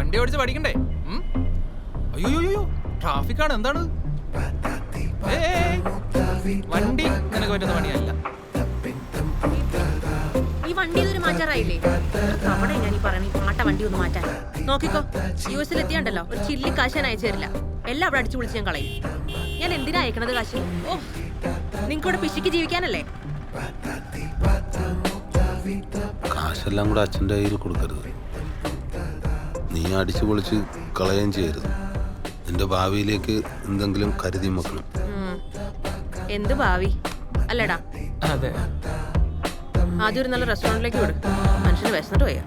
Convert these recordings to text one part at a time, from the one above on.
വണ്ടി ഓടിച്ച് പഠിക്കണ്ടേ? അയ്യോ ട്രാഫിക്കാണ്, എന്താണ്? വണ്ടി നിനക്ക് പറ്റുന്ന പണിയല്ല. ഈ വണ്ടി ഇതൊരു മാറ്റാറായില്ലേ? അവിടെ ഞാൻ ഈ പറയണ ഈ പാട്ട വണ്ടി ഒന്ന് മാറ്റാൻ നോക്കിക്കോ. US എത്തിയാണ്ടല്ലോ ഒരു ചില്ലി കാശ് ഞാൻ അയച്ചു തരില്ല. എല്ലാം അവിടെ അടിച്ചു വിളിച്ച് ഞാൻ കളയും. ഞാൻ എന്തിനാ അയക്കണത് കാശ്? ഓ, നിങ്ങൾക്ക് ഇവിടെ പിശിക്ക് ജീവിക്കാനല്ലേ? കാശെല്ലാം കൂടെ അച്ഛൻ്റെ കയ്യിൽ കൊടുക്കരുത്. നീ അടിച്ചു പൊളിച്ച് കളയുകയും ചെയ്യരുത്. നിന്റെ ഭാവിയിലേക്ക് എന്തെങ്കിലും കരുതി വെക്കണം. എന്ത് ഭാവി അല്ലടാ? അതെ. ആദ്യം ഒരു നല്ല റെസ്റ്റോറൻറ്റിലേക്ക് വിടും. മനുഷ്യന് വിശന്നിട്ട് പോയാ.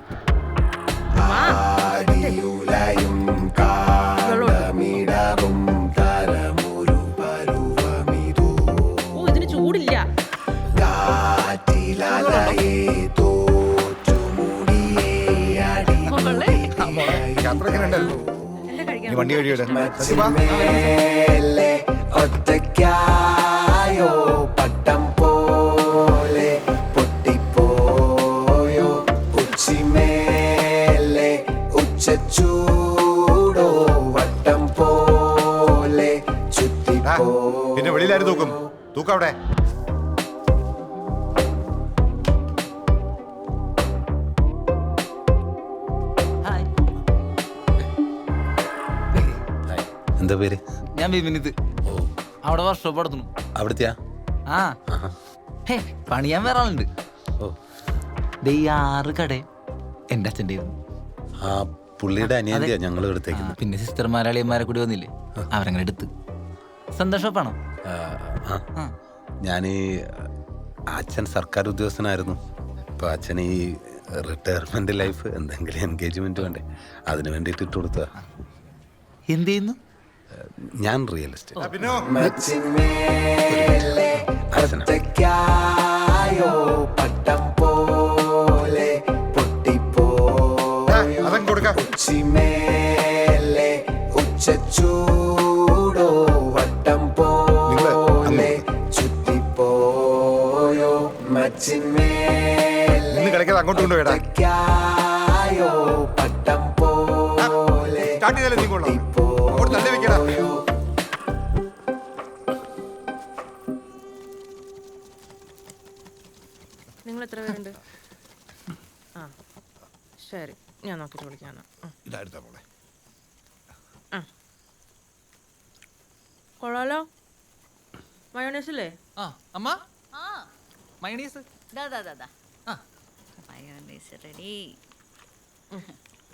ഓ, ഇതിന് ചൂടില്ല. വണ്ടി കഴിയുടെ പട്ടം പോലെ പൊട്ടിപ്പോയോ ഉച്ചിമേലെ ഉച്ചൂടോ വട്ടം പോലെ ചുറ്റിപ്പോ. പിന്നെ വെളിയിലാരും തൂക്കും അവിടെ. എന്താ പേര്? ഞാൻ വിനിത്. അവിടെ വർക്ക്ഷോപ്പ് നടത്തുന്നു. അവിടുത്തെയാ? ആ, പണിയാൻ വേറെ ആളുണ്ട്. ഓ, 6 കട എൻ്റെ അച്ഛൻ്റെ. ആ പുള്ളിയുടെ അനിയന്തിയാ ഞങ്ങൾ എടുത്തേക്കുന്നത്. പിന്നെ സിസ്റ്റർമാരെ അളിയന്മാരെ കൂടി വന്നില്ലേ, അവരങ്ങനെ എടുത്ത്. സ്വന്തം ഷോപ്പാണോ? ഞാൻ അച്ഛൻ സർക്കാർ ഉദ്യോഗസ്ഥനായിരുന്നു. ഇപ്പൊ അച്ഛൻ ഈ റിട്ടയർമെന്റ് ലൈഫ് എന്തെങ്കിലും എൻഗേജ്മെന്റ് വേണ്ടേ, അതിന് വേണ്ടിയിട്ട് ഇട്ട് കൊടുത്തതാ. എന്ത് ചെയ്യുന്നു? ഞാൻ റിയൽ എസ്റ്റേറ്റ്. പട്ടം പോലെ പൊട്ടിപ്പോയോ ഉച്ചൂടോ വട്ടം പോലെ ചുറ്റിപ്പോയോ മച്ചിന്മേലെ അങ്ങോട്ട് കൊണ്ടുപോയോ പട്ടം പോലെ. നിങ്ങൾ എത്ര പേരുണ്ട്? ആ ശരി, ഞാൻ നോക്കിട്ട് വിളിക്കാന്ന്. കൊള്ളാലോ. മയോണൈസ് അല്ലേ? ആ അമ്മ, മയോണൈസ്.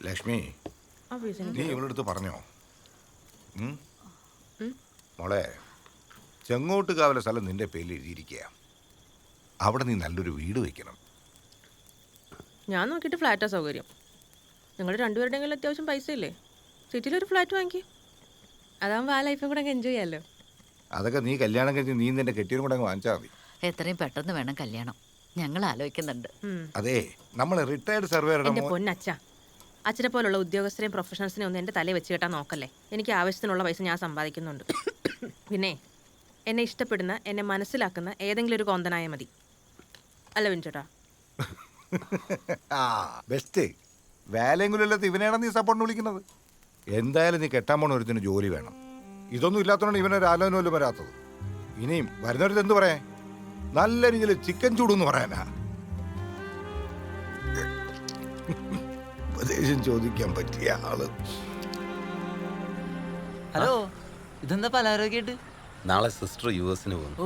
ലക്ഷ്മി, നീ ഇവളടുത്ത് പറഞ്ഞോ? മോളെ, ചെങ്ങോട്ടുകാവിലെ സ്ഥലം നിന്റെ പേരിൽ എഴുതിയിരിക്കുക. അവിടെ നീ നല്ലൊരു വീട് വെക്കണം. ഞാൻ നോക്കിയിട്ട് ഫ്ലാറ്റാ സൗകര്യം. നിങ്ങൾ രണ്ടുപേരുടെയെങ്കിലും അത്യാവശ്യം പൈസ ഇല്ലേ? സിറ്റിയിലൊരു ഫ്ലാറ്റ് വാങ്ങിക്കേ. അതാകുമ്പോൾ ആ ലൈഫും കൂടെ എൻജോയ് ചെയ്യാമല്ലോ. അതൊക്കെ നീ കല്യാണം കഴിഞ്ഞ് നീ നിന്റെ കെട്ടിയനും കൂടെ അങ്ങ് വാങ്ങിച്ചാൽ മതി. എത്രയും പെട്ടെന്ന് വേണം കല്യാണം, ഞങ്ങൾ ആലോചിക്കുന്നുണ്ട്. അതെ, നമ്മൾ റിട്ടയർഡ് സർവേയറുടെ എൻ്റെ പൊന്നച്ഛ, അച്ഛനെ പോലുള്ള ഉദ്യോഗസ്ഥരെയും പ്രൊഫഷണൽസിനെ ഒന്നും എൻ്റെ തലയിൽ വെച്ച് കേട്ടാൽ നോക്കല്ലേ. എനിക്ക് ആവശ്യത്തിനുള്ള പൈസ ഞാൻ സമ്പാദിക്കുന്നുണ്ട്. പിന്നെ എന്നെ ഇഷ്ടപ്പെടുന്ന, എന്നെ മനസ്സിലാക്കുന്ന ഏതെങ്കിലും ഒരു കോന്തനായ മതി. അല്ല വിൻചേട്ടാ? ആ ബെസ്റ്റ്. വേലയെങ്കിലല്ലാത്ത ഇവനെയാണ് നീ സപ്പോർട്ടിന് വിളിക്കുന്നത്. എന്തായാലും നീ കെട്ടാൻ പോണ ഒരുത്തിന് ജോലി വേണം. ഇതൊന്നും ഇല്ലാത്തതുകൊണ്ട് ഇവനൊരു ആലോചന പോലും വരാത്തത്. ഇനിയും വരുന്നവരത് എന്ത് പറയാൻ? നല്ല രീതിയിൽ ചിക്കൻ ചൂടെന്ന് പറയാനാ. ഉപദേശം ചോദിക്കാൻ പറ്റിയ ആള്. ഹലോ, ഇതെന്താ പലഹാരമൊക്കെ ആയിട്ട്? നാളെ സിസ്റ്റർ US പോകുന്നു. ഓ,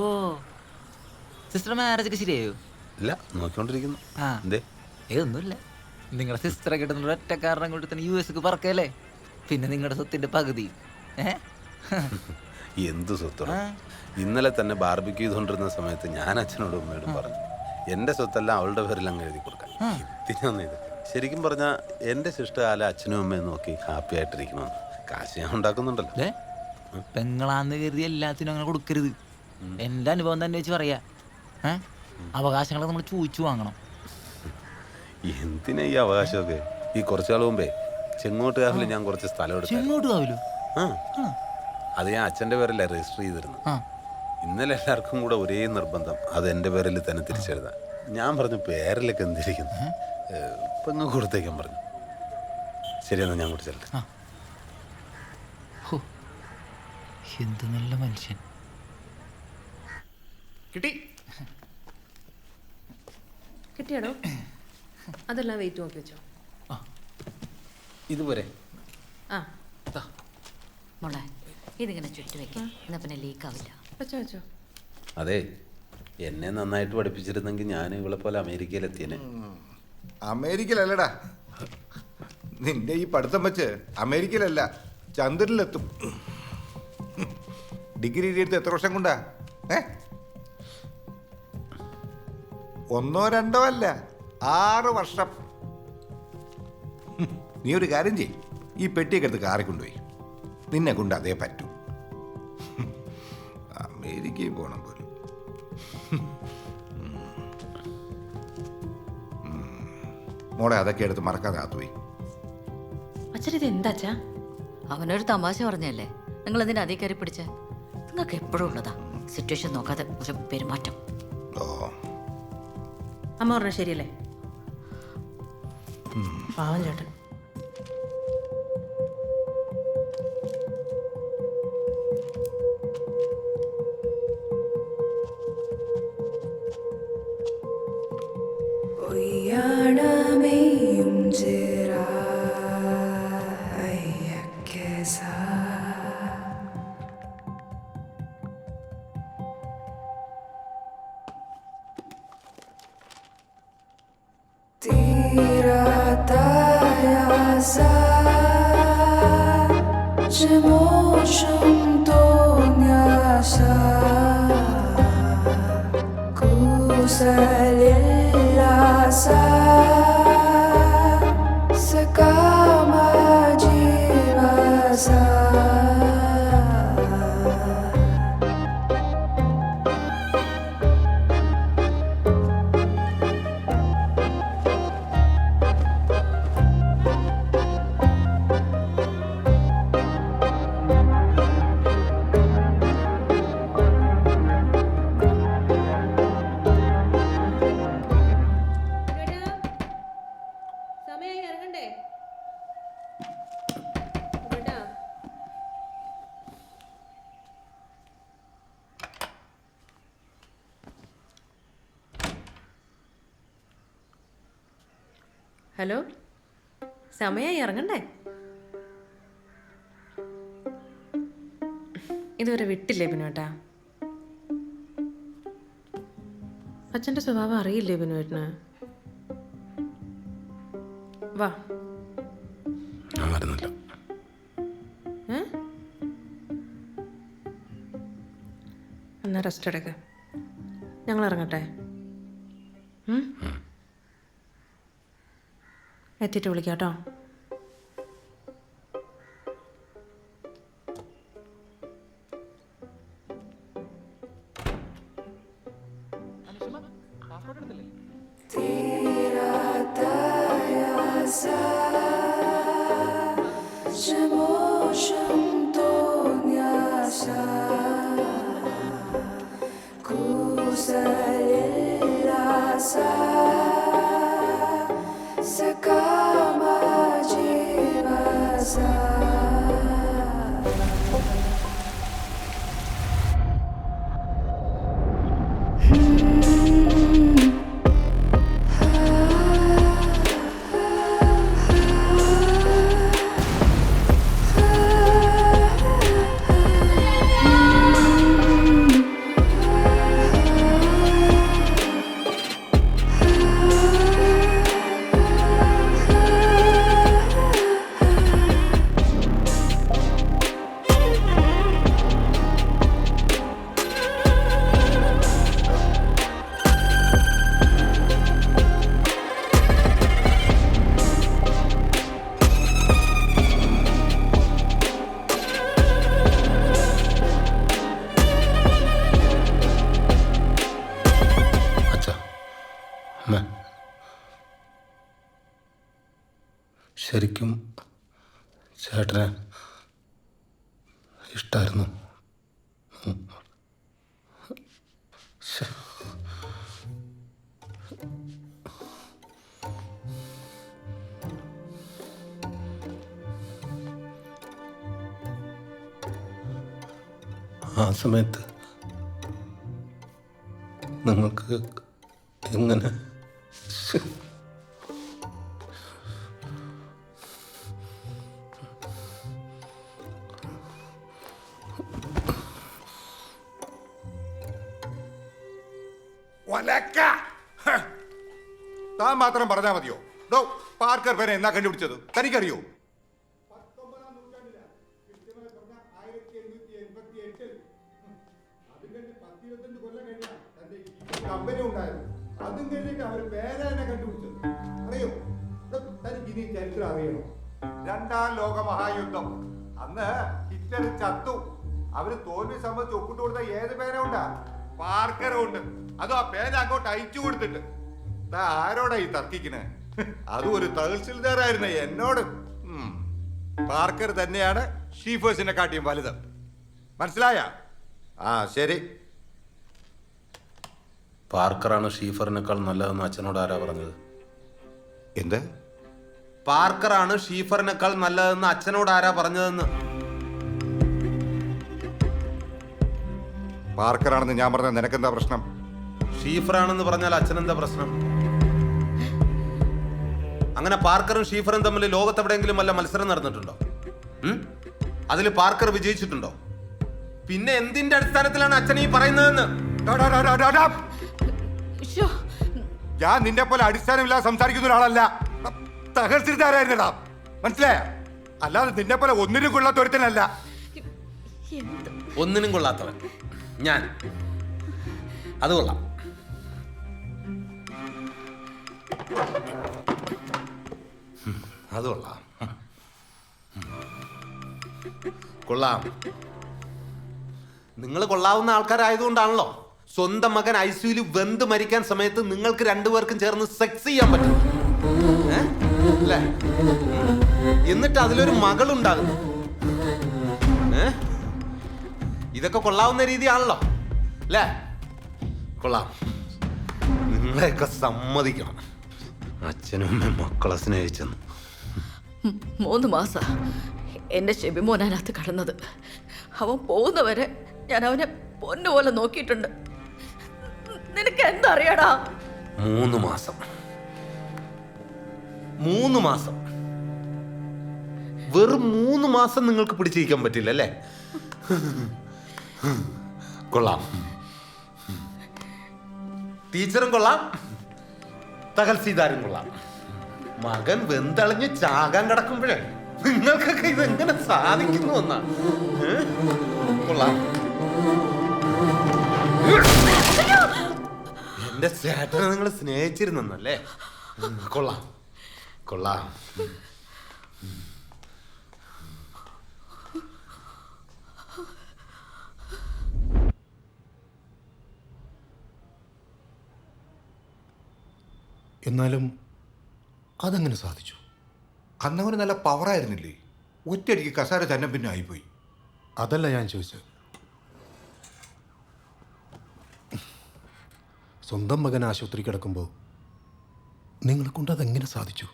സിസ്റ്റർ മാരേജ് ഒക്കെ ശരിയായോ? ഇല്ല, നോക്കിക്കൊണ്ടിരിക്കുന്നു. എന്തേ? ഒന്നുമില്ല. നിങ്ങളുടെ സിസ്റ്ററെ കിട്ടുന്ന ഒറ്റ കാരണം കൊണ്ട് തന്നെ US പറക്കല്ലേ. പിന്നെ നിങ്ങളുടെ സ്വത്തിന്റെ പകുതി. എന്ത് സ്വത്താണ്? ഇന്നലെ തന്നെ ബാർബിക്യൂ ചെയ്തുകൊണ്ടിരുന്ന സമയത്ത് ഞാൻ അച്ഛനോടും ഉമ്മയോടും പറഞ്ഞു, എൻ്റെ സ്വത്തെല്ലാം അവളുടെ പേരിൽ അങ്ങ് എഴുതി കൊടുക്കാൻ. ഇതിനൊന്നും ഇത് ശരിക്കും പറഞ്ഞാൽ എൻ്റെ ശിഷ്ടകാലം അച്ഛനും അമ്മയും നോക്കി ഹാപ്പി ആയിട്ടിരിക്കണമെന്ന്. കാശ് ഞാൻ ഉണ്ടാക്കുന്നുണ്ടല്ലോ. പെങ്ങളാന്ന് കരുതി എല്ലാത്തിനും അങ്ങനെ കൊടുക്കരുത്. എൻ്റെ അനുഭവം തന്നെ വെച്ച് പറയാ. അവകാശങ്ങളൊക്കെ നമ്മൾ ചോദിച്ചു വാങ്ങണം. എന്തിനാ ഈ അവകാശമൊക്കെ? ഈ കുറച്ചു നാൾ മുമ്പേ ചെങ്ങോട്ടുകാവിൽ ഞാൻ കുറച്ച് സ്ഥലം എടുത്തു. ചെങ്ങോട്ടുകാവിലോ? അത് ഞാൻ അച്ഛൻ്റെ പേരല്ലേ രജിസ്റ്റർ ചെയ്തിരുന്നു. ഇന്നലെ എല്ലാവർക്കും കൂടെ ഒരേ നിർബന്ധം, അത് എൻ്റെ പേരിൽ തന്നെ തിരിച്ചെഴുതാൻ. ഞാൻ പറഞ്ഞു പേരിലൊക്കെ എന്തിരിക്കുന്നു, പെങ്ങ് കൊടുത്തേക്കാൻ പറഞ്ഞു. ശരി, എന്നാൽ ഞാൻ കുടിച്ചല്ലേ. ഹോ, എന്ത് നല്ല മനുഷ്യൻ. കിട്ടി. കിട്ടിയാടോ? അതെല്ലാം വെയിറ്റ് നോക്കി വെച്ചോ. ഇതുപോലെ ആ മോളെ ഇതിങ്ങനെ ചുറ്റി വെക്കാം, എന്നാ പിന്നെ ലീക്ക് ആവില്ല. വെച്ചോ വെച്ചോ. അതെ, എന്നെ നന്നായിട്ട് പഠിപ്പിച്ചിരുന്നെങ്കിൽ ഞാൻ ഇവളെ പോലെ അമേരിക്കയിലെത്തിയനെ. അമേരിക്കയിലല്ലടാ, നിന്റെ ഈ പഠിത്തം വെച്ച് അമേരിക്കയിലല്ല ചന്ദ്രനിലെത്തും. ഡിഗ്രി എടുത്ത് എത്ര വർഷം കൊണ്ടാ? 1 2 അല്ല, 6 വർഷം. നീ ഒരു കാര്യം ചെയ്, ഈ പെട്ടിയൊക്കെ എടുത്ത് കാറി കൊണ്ടുപോയി. നിന്നെ കൊണ്ട് അതേ പറ്റൂ. അമേരിക്കയിൽ പോകണം പോലും. മോളെ അതൊക്കെ എടുത്ത് മറക്കാതെ ആത്തുപോയി. അച്ഛൻ ഇത് എന്താച്ചാ? അവനൊരു തമാശ പറഞ്ഞല്ലേ, നിങ്ങൾ എന്തിനാ അതേ കയറി പിടിച്ച? നിങ്ങൾക്ക് എപ്പോഴും ഉള്ളതാ സിറ്റുവേഷൻ നോക്കാതെ ഒരു പെരുമാറ്റം. ഓ, അമ്മ പറഞ്ഞ ശരിയല്ലേ? പാവം ചേട്ടൻ. സമയായി ഇറങ്ങണ്ടേ? ഹലോ, സമയായി ഇറങ്ങണ്ടേ? ഇതുവരെ വിട്ടില്ലേ ബിനുവേട്ടാ? അച്ഛൻ്റെ സ്വഭാവം അറിയില്ലേ ബിനുവേട്ടന്? വാ. ഞാൻ വരുന്നില്ല. എന്നാ റെസ്റ്റ് എടുക്ക, ഞങ്ങൾ ഇറങ്ങട്ടെ. എത്തിയിട്ട് വിളിക്കാം കേട്ടോ. ശരിക്കും ചേട്ടനെ ഇഷ്ടമായിരുന്നു. ആ സമയത്ത് നിങ്ങൾക്ക് എങ്ങനെ താൻ മാത്രം പറഞ്ഞാൽ മതിയോ? ഡോ, പാർക്കർ പേരെ എന്നാ കണ്ടുപിടിച്ചത് തനിക്കറിയോ? കമ്പനി ഉണ്ടായിരുന്നു, അതും കഴിഞ്ഞിട്ട് അവർ പേരെ തന്നെ കണ്ടുപിടിച്ചത് അറിയോ? തനിക്ക് ഇനി ചരിത്രം അറിയണോ? രണ്ടാം ലോക മഹായുദ്ധം അന്ന് ഹിറ്റ്ലർ ചത്തു. അവര് തോൽവി സംബന്ധിച്ച് ഒപ്പിട്ട് കൊടുത്ത ഏത് പേരും ഉണ്ടാ? പാർക്കറും ഉണ്ട്. അതും ആ പേന അങ്ങോട്ട് അയച്ചു കൊടുത്തിട്ട്. ആരോടാ ഈ തർക്കിക്കണേ? അതും ഒരു തഹസിൽദാരായിരുന്നേ എന്നോട്. പാർക്കർ തന്നെയാണ് ഷീഫേഴ്സിനെ കാട്ടിയും വലുത്. മനസ്സിലായ? ആ ശരി. പാർക്കറാണ് ഷീഫറിനേക്കാൾ നല്ലതെന്ന് അച്ഛനോട് ആരാ പറഞ്ഞത്? എന്ത്? പാർക്കറാണ് ഷീഫറിനേക്കാൾ നല്ലതെന്ന് അച്ഛനോട് ആരാ പറഞ്ഞതെന്ന്? പാർക്കറാണെന്ന് ഞാൻ പറഞ്ഞ നിനക്കെന്താ പ്രശ്നം? ഷീഫറാണെന്ന് പറഞ്ഞാൽ അച്ഛനെന്താ പ്രശ്നം? അങ്ങനെ പാർക്കറും ഷീഫറും തമ്മിൽ ലോകത്തെവിടെയെങ്കിലും വല്ല മത്സരം നടന്നിട്ടുണ്ടോ? അതിൽ പാർക്കർ വിജയിച്ചിട്ടുണ്ടോ? പിന്നെ എന്തിന്റെ അടിസ്ഥാനത്തിലാണ് അച്ഛൻ ഈ പറയുന്നതെന്ന്? ഞാൻ നിന്റെ പോലെ അടിസ്ഥാനമില്ലാതെ സംസാരിക്കുന്ന ഒരാളല്ല. തഹസിൽദാരായിരുന്നടാ, മനസ്സിലായ? അല്ലാതെ നിന്നെ പോലെ ഒന്നിനും കൊള്ളാത്ത ഒരുത്തനല്ല. ഒന്നിനും കൊള്ളാത്തവൻ ഞാൻ? അത് കൊള്ളാം. അത് കൊള്ളാം. കൊള്ളാം. നിങ്ങൾ കൊള്ളാവുന്ന ആൾക്കാരായതുകൊണ്ടാണല്ലോ സ്വന്തം മകൻ ഐസിയുയിൽ വെന്ത് മരിക്കാൻ സമയത്ത് നിങ്ങൾക്ക് രണ്ടുപേർക്കും ചേർന്ന് സെക്സ് ചെയ്യാൻ പറ്റും. അല്ലേ? എന്നിട്ട് അതിലൊരു മകളുണ്ടാകുന്നു. ഇതൊക്കെ കൊള്ളാവുന്ന രീതിയാണല്ലോ അല്ലേ? കൊള്ളാം. നിങ്ങളെയൊക്കെ സമ്മതിക്കണം. അച്ഛനും അമ്മയും മക്കളെ സ്നേഹിച്ചെന്ന്. 3 മാസം എന്റെ ഷെബിമോനകത്ത് കടന്നത്. അവൻ പോകുന്നവരെ ഞാൻ അവനെ പൊന്നുപോലെ നോക്കിയിട്ടുണ്ട്. നിനക്ക് എന്തറിയടാ? 3 മാസം 3 മാസം വെറും 3 മാസം നിങ്ങൾക്ക് പിടിച്ചിരിക്കാൻ പറ്റില്ല അല്ലേ? കൊള്ളാം. ടീച്ചറും കൊള്ളാം, തഹസിൽദാരും കൊള്ളാം. മകൻ വെന്തളിഞ്ഞ് ചാകാൻ കിടക്കുമ്പോഴേ നിങ്ങൾക്കൊക്കെ ഇതെങ്ങനെ സാധിക്കുന്നു എന്നാ? കൊള്ളാം. എന്റെ ചേട്ടനെ നിങ്ങൾ സ്നേഹിച്ചിരുന്നല്ലേ? കൊള്ളാം കൊള്ളാം. എന്നാലും അതെങ്ങനെ സാധിച്ചു? അന്നവന് നല്ല പവറായിരുന്നില്ലേ? ഒറ്റയടിക്ക് കസാര തന്നെ പിന്നെ ആയിപ്പോയി. അതല്ല ഞാൻ ചോദിച്ചത്. സ്വന്തം മകൻ ആശുപത്രി കിടക്കുമ്പോൾ നിങ്ങളെ കൊണ്ട് അതെങ്ങനെ സാധിച്ചു?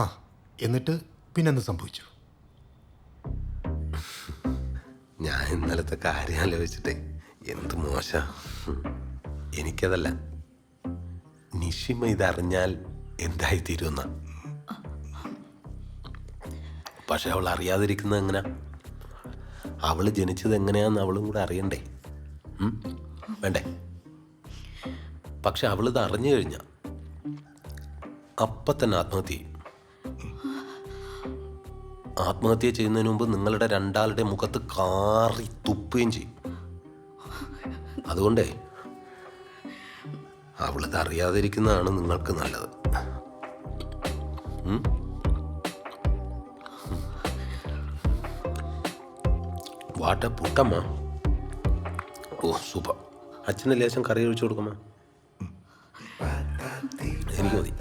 ആ, എന്നിട്ട് പിന്നെന്ത് സംഭവിച്ചു? ഞാൻ ഇന്നലത്തെ കാര്യം ആലോചിച്ചിട്ടേ എന്ത് മോശ. എനിക്കതല്ല, നിഷിമ ഇതറിഞ്ഞാൽ എന്തായിത്തീരുമെന്ന. പക്ഷെ അവൾ അറിയാതിരിക്കുന്നത് എങ്ങനെയാ? അവള് ജനിച്ചത് എങ്ങനെയാന്ന് അവളും കൂടെ അറിയണ്ടേ? വേണ്ടേ? പക്ഷെ അവളിത് അറിഞ്ഞു കഴിഞ്ഞ അപ്പം തന്നെ ആത്മഹത്യ ചെയ്യും. ആത്മഹത്യ ചെയ്യുന്നതിന് മുമ്പ് നിങ്ങളുടെ രണ്ടാളുടെ മുഖത്ത് കാറി തുപ്പുകയും ചെയ്യും. അതുകൊണ്ടേ അവളിത് അറിയാതിരിക്കുന്നതാണ് നിങ്ങൾക്ക് നല്ലത്. വാട്ട പുട്ടമ്മ. ഓ സൂപ്പർ. അച്ഛന് ലേശം കറി ഒഴിച്ചു കൊടുക്കമ്മ. എനിക്ക് മതി.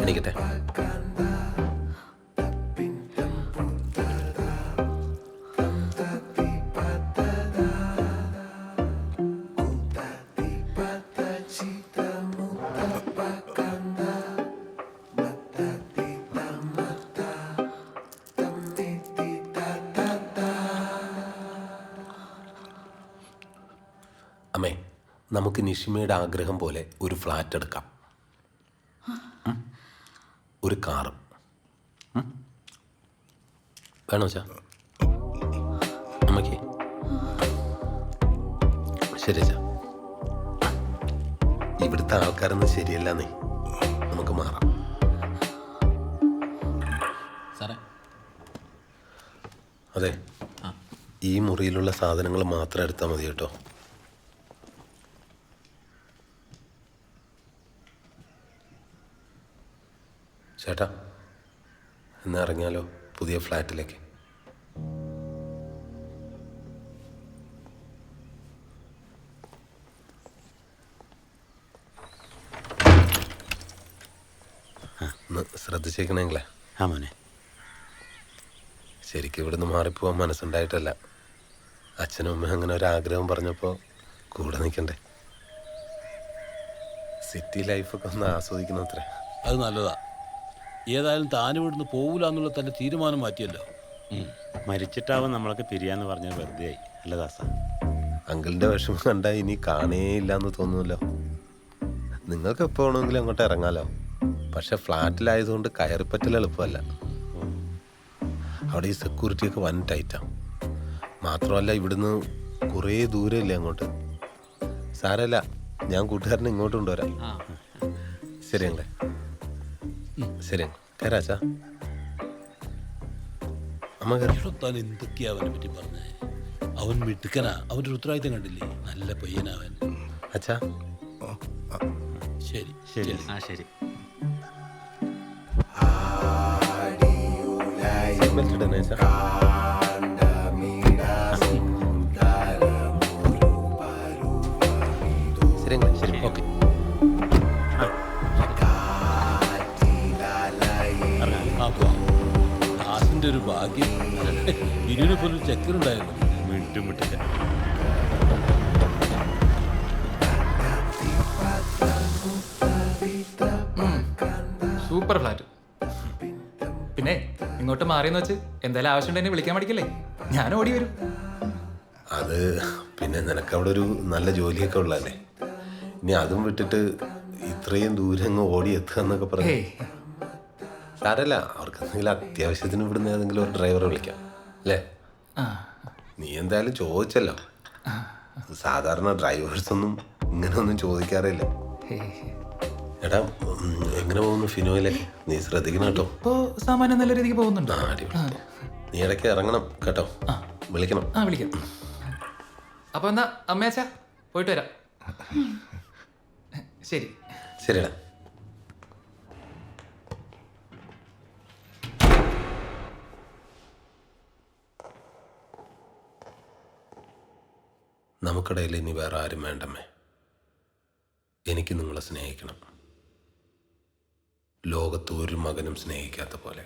എണീക്കട്ടെ. നമുക്ക് നിഷിമയുടെ ആഗ്രഹം പോലെ ഒരു ഫ്ലാറ്റ് എടുക്കാം, ഒരു കാറും വേണോ ചാ? അമ്മയ്ക്ക് ശരി ചാ. ഇവിടുത്തെ ആൾക്കാരൊന്നും ശരിയല്ല, നീ നമുക്ക് മാറാം. സാറേ, അതെ, ഈ മുറിയിലുള്ള സാധനങ്ങൾ മാത്രം എടുത്താൽ മതി കേട്ടോ. ചേട്ടാ, എന്നാ ഇറങ്ങിയാലോ പുതിയ ഫ്ലാറ്റിലേക്ക്? ശ്രദ്ധിച്ചേക്കണെങ്കിലേ. ആ മോനെ, ശരിക്കും ഇവിടുന്ന് മാറിപ്പോവാൻ മനസ്സുണ്ടായിട്ടല്ല. അച്ഛനും അമ്മയും അങ്ങനെ ഒരാഗ്രഹം പറഞ്ഞപ്പോൾ കൂടെ നിൽക്കണ്ടേ. സിറ്റി ലൈഫൊക്കെ ഒന്ന് ആസ്വദിക്കണം അത്രേ. അത് നല്ലതാ. ഏതായാലും താനും ഇവിടുന്ന് പോകൂല എന്നുള്ള തൻ്റെ തീരുമാനം മാറ്റിയല്ലോ. മരിച്ചിട്ടാവും നമ്മളൊക്കെ പിരിയാന്ന് പറഞ്ഞത് വെറുതെ ആയി അല്ല ദാസ? അങ്കിളിൻ്റെ വിഷമം കണ്ടാൽ ഇനി കാണേയില്ല എന്ന് തോന്നുമല്ലോ. നിങ്ങൾക്ക് എപ്പോൾ വേണമെങ്കിലും അങ്ങോട്ട് ഇറങ്ങാലോ. പക്ഷെ ഫ്ലാറ്റിലായതുകൊണ്ട് കയറിപ്പറ്റൽ എളുപ്പമല്ല. അവിടെ ഈ സെക്യൂരിറ്റിയൊക്കെ വൻ ടൈറ്റാണ്. മാത്രമല്ല ഇവിടുന്ന് കുറേ ദൂരമില്ലേ അങ്ങോട്ട്. സാരമില്ല, ഞാൻ കൂട്ടുകാരനെ ഇങ്ങോട്ട് കൊണ്ടുവരാം. ശരിയല്ലേ? ശരി, കയറാച്ചാ. അമ്മ കയറി. താൻ എന്തൊക്കെയാ അവനെ പറ്റി പറഞ്ഞേ? അവൻ മിടുക്കനാ, അവൻ്റെ ഉത്തരവാദിത്തം കണ്ടില്ലേ? നല്ല പയ്യനാവൻ. അച്ഛാ ശരി ശരി. ആ ശരി. ശരി, ഓക്കെ. ആ പോവാം. ദാസിൻ്റെ ഒരു ഭാഗ്യം. ഇരുവിനെ പോലൊരു ചെക്കനുണ്ടായിരുന്നു. മിണ്ടും മിട്ടില്ല. Super flat. പിന്നെ ഇങ്ങോട്ട് മാറിയെന്ന് വെച്ച് എന്തായാലും ആവശ്യമുണ്ടെന്നെ വിളിക്കാൻ മടിക്കല്ലേ, ഞാൻ ഓടി വരും. അത് പിന്നെ നിനക്കവിടെ ഒരു നല്ല ജോലിയൊക്കെ ഉള്ളതല്ലേ. ഇനി അതും വിട്ടിട്ട് ഇത്രയും ദൂരം അങ്ങ് ഓടി എത്തുക എന്നൊക്കെ പറഞ്ഞു. സാരല്ല, അവർക്ക് എന്തെങ്കിലും അത്യാവശ്യത്തിന് ഇവിടുന്ന് ഏതെങ്കിലും ഒരു ഡ്രൈവറെ വിളിക്കാം അല്ലേ? നീ എന്തായാലും ചോദിച്ചല്ലോ. സാധാരണ ഡ്രൈവേഴ്സൊന്നും ഇങ്ങനെയൊന്നും ചോദിക്കാറില്ല. എടാ, എങ്ങനെ പോകുന്നു ഫിനോയിലേക്ക്? നീ ശ്രദ്ധിക്കണം കേട്ടോ. ഇപ്പോൾ സാമാന്യം നല്ല രീതിക്ക് പോകുന്നുണ്ട്. ആ, അടിപൊളി. നീ ഇടയ്ക്ക് ഇറങ്ങണം കേട്ടോ, വിളിക്കണം. ആ വിളിക്കാം. അപ്പോൾ എന്നാ അമ്മയച്ചാ പോയിട്ട് വരാം. ശരി. ശരിടാ. നമുക്കിടയിൽ ഇനി വേറെ ആരും വേണ്ടമ്മേ. എനിക്ക് നിങ്ങളെ സ്നേഹിക്കണം, ലോകത്ത് ഒരു മകനും സ്നേഹിക്കാത്ത പോലെ.